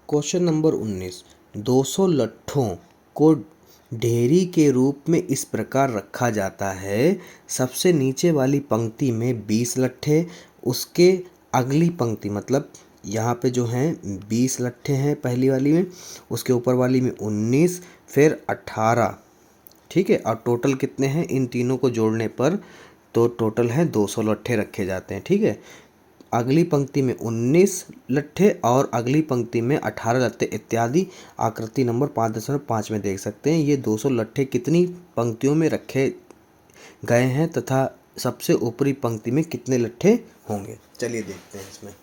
Question number 19। 200 लट्ठों को ढेरी के रूप में इस प्रकार रखा जाता है। सबसे नीचे वाली पंक्ति में 20 लट्ठे, उसके अगली पंक्ति मतलब यहाँ पे जो हैं 20 लट्ठे हैं पहली वाली में, उसके ऊपर वाली में 19, फिर 18। ठीक है, और टोटल कितने हैं इन तीनों को जोड़ने पर? तो टोटल है 200 लट्ठे रखे जाते हैं। ठीक है, अगली पंक्ति में 19 लट्ठे और अगली पंक्ति में 18 लट्ठे इत्यादि आकृति नंबर 5.5 में देख सकते हैं। ये 200 लट्ठे कितनी पंक्तियों में रखे गए हैं तथा सबसे ऊपरी पंक्ति में कितने लट्ठे होंगे। चलिए देखते हैं इसमें।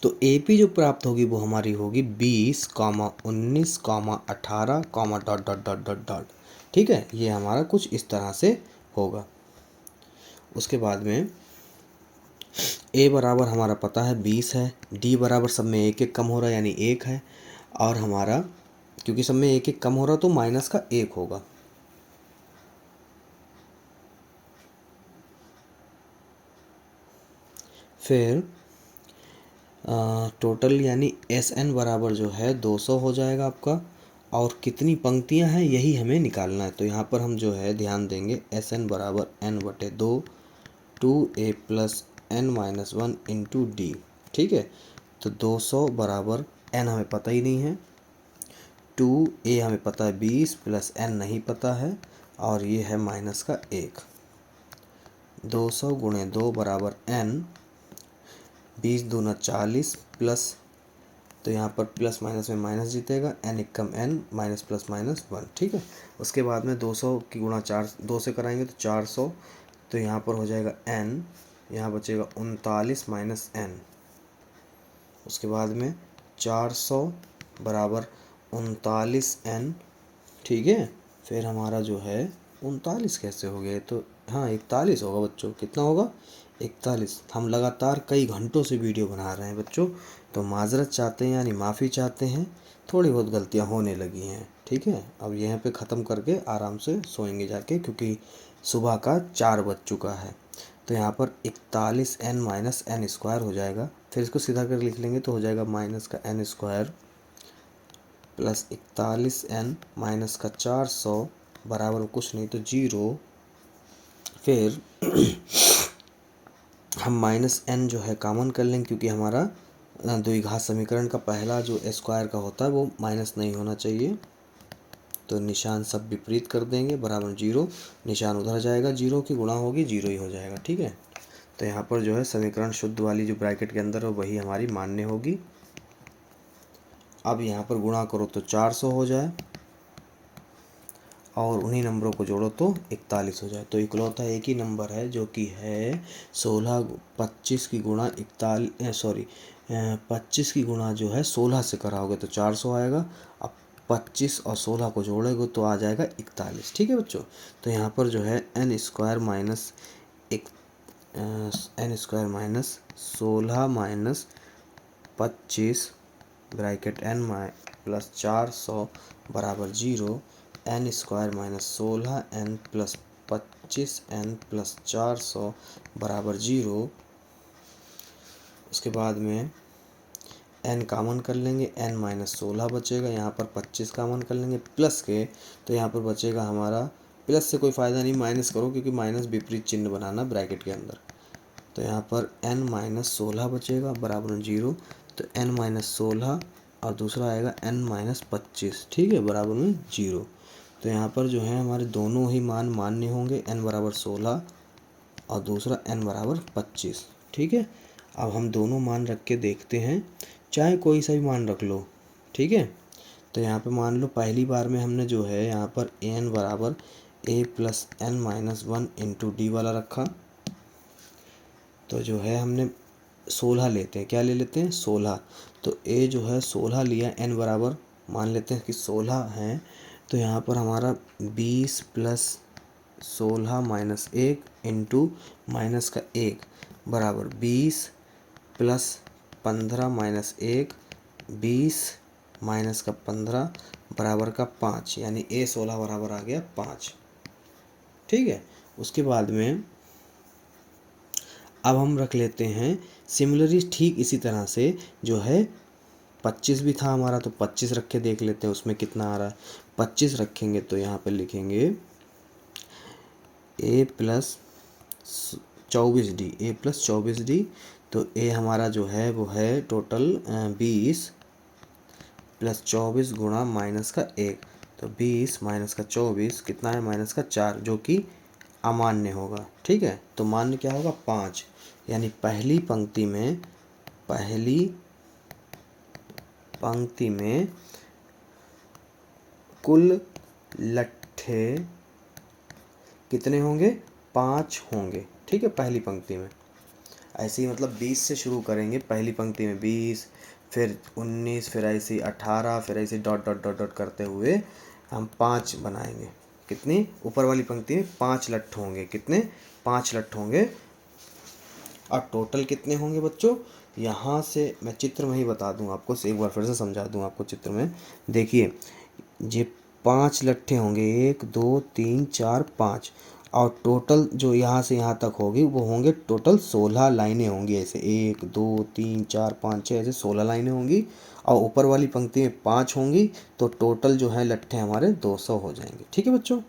तो एपी जो प्राप्त होगी वो हमारी होगी 20, 19, 18, dot dot dot dot dot. ठीक है, ये हमारा कुछ इस तरह से होगा। उसके बाद में ए बराबर हमारा पता है 20 है, डी बराबर सब में एक एक कम हो रहा है यानी 1 है, और हमारा क्योंकि सब में एक एक कम हो रहा तो माइनस का 1 होगा। फिर टोटल यानी एस एन बराबर जो है 200 हो जाएगा आपका, और कितनी पंक्तियां हैं यही हमें निकालना है। तो यहाँ पर हम जो है ध्यान देंगे एस एन बराबर n/2 2a plus n-1 into D. ठीक है, तो 200 बराबर n हमें पता ही नहीं है, 2a हमें पता है 20 प्लस n नहीं पता है, और ये है माइनस का 1। 200 गुणे 2 बराबर n, 20 दूना 40 प्लस, तो यहाँ पर प्लस माइनस में माइनस जीतेगा, n एकम n माइनस प्लस माइनस 1। ठीक है, उसके बाद में 200 की गुणा 2 से कराएंगे तो 400, तो यहाँ पर हो जाएगा n, यहाँ बचेगा 39 माइनस n। उसके बाद में 400 बराबर 39n। ठीक है, फिर हमारा जो है 39 कैसे हो गया? तो हाँ 41 होगा बच्चों। कितना होगा? 41। हम लगातार कई घंटों से वीडियो बना रहे हैं बच्चों, तो माजरत चाहते हैं यानी माफ़ी चाहते हैं, थोड़ी बहुत गलतियां होने लगी हैं। ठीक है, अब यहाँ पे ख़त्म करके आराम से सोएंगे जाके, क्योंकि सुबह का 4 बज चुका है। तो यहाँ पर 41n माइनस एन स्क्वायर हो जाएगा, फिर इसको सीधा कर लिख लेंगे तो हो जाएगा माइनस का n square plus 41n minus का 400 बराबर कुछ नहीं तो 0। फिर हम माइनस n जो है कॉमन कर लेंगे, क्योंकि हमारा द्विघात समीकरण का पहला जो स्क्वायर का होता है वो माइनस नहीं होना चाहिए। तो निशान सब विपरीत कर देंगे, बराबर 0, निशान उधर जाएगा, 0 की गुणा होगी 0 ही हो जाएगा। ठीक है, तो यहाँ पर जो है समीकरण शुद्ध वाली जो ब्रैकेट के अंदर है वही हमारी मान्य होगी। अब यहाँ पर गुणा करो तो 400 हो जाए, और उन्हीं नंबरों को जोड़ो तो 41 हो जाए। तो इकलौता एक ही नंबर है जो कि है 25 की गुणा 25 की गुणा जो है 16 से कराओगे तो 400 आएगा। अब 25 और 16 को जोड़ोगे तो आ जाएगा 41। ठीक है बच्चों, तो यहाँ पर जो है n square minus 16 minus 25 bracket n plus 400 बराबर 0, n square minus 16n plus 25n plus 400 बराबर 0। उसके बाद में n कामन कर लेंगे, n माइनस 16 बचेगा, यहाँ पर 25 कामन कर लेंगे प्लस के, तो यहाँ पर बचेगा हमारा, प्लस से कोई फ़ायदा नहीं, माइनस करो क्योंकि माइनस विपरीत चिन्ह बनाना ब्रैकेट के अंदर। तो यहाँ पर n माइनस 16 बचेगा बराबर 0, तो n माइनस 16 और दूसरा आएगा n माइनस 25। ठीक है, बराबर में 0। तो यहाँ पर जो है हमारे दोनों ही मान मान्य होंगे, n बराबर 16 और दूसरा n बराबर 25। ठीक है, अब हम दोनों मान रख के देखते हैं, चाहे कोई सा भी मान रख लो। ठीक है, तो यहाँ पे मान लो पहली बार में हमने जो है यहाँ पर n बराबर a plus n minus 1 into D वाला रखा, तो जो है हमने 16 लेते हैं, क्या ले लेते हैं 16, तो a जो है 16 लिया, n बराबर मान लेते हैं कि 16 हैं, तो यहाँ पर हमारा 20 प्लस 16 माइनस 1 इंटू माइनस का 1 बराबर 20 प्लस 15 माइनस 1, 20 माइनस का 15 बराबर का 5, यानी a 16 बराबर आ गया 5। ठीक है, उसके बाद में अब हम रख लेते हैं सिमिलरली ठीक इसी तरह से जो है 25 भी था हमारा, तो 25 रख के देख लेते हैं उसमें कितना आ रहा है। 25 रखेंगे तो यहाँ पे लिखेंगे a plus 24d, a plus 24d। तो a हमारा जो है वो है टोटल 20 प्लस 24 गुणा माइनस का 1, तो 20 माइनस का 24 कितना है, माइनस का 4, जो कि अमान्य होगा। ठीक है, तो मान्य क्या होगा, 5। यानी पहली पंक्ति में कुल लट्ठे कितने होंगे, 5 होंगे। ठीक है, पहली पंक्ति में ऐसे ही मतलब 20 से शुरू करेंगे, पहली पंक्ति में 20, फिर 19, फिर ऐसे 18, फिर ऐसे डॉट डॉट डॉट डॉट करते हुए हम 5 बनाएंगे। कितनी, ऊपर वाली पंक्ति में 5 लट्ठ होंगे। कितने, 5 लट्ठ होंगे। और टोटल कितने होंगे बच्चों, यहाँ से मैं चित्र में ही बता दूँ आपको, एक बार फिर से समझा दूँ आपको चित्र में। देखिए ये 5 लट्ठे होंगे, 1 2 3 4 5, और टोटल जो यहाँ से यहाँ तक होगी वो होंगे टोटल 16 लाइनें होंगी। ऐसे 1 2 3 4 5 6 ऐसे 16 लाइनें होंगी, और ऊपर वाली पंक्ति में 5 होंगी, तो टोटल जो है लट्ठे हमारे 200 हो जाएंगे। ठीक है बच्चों।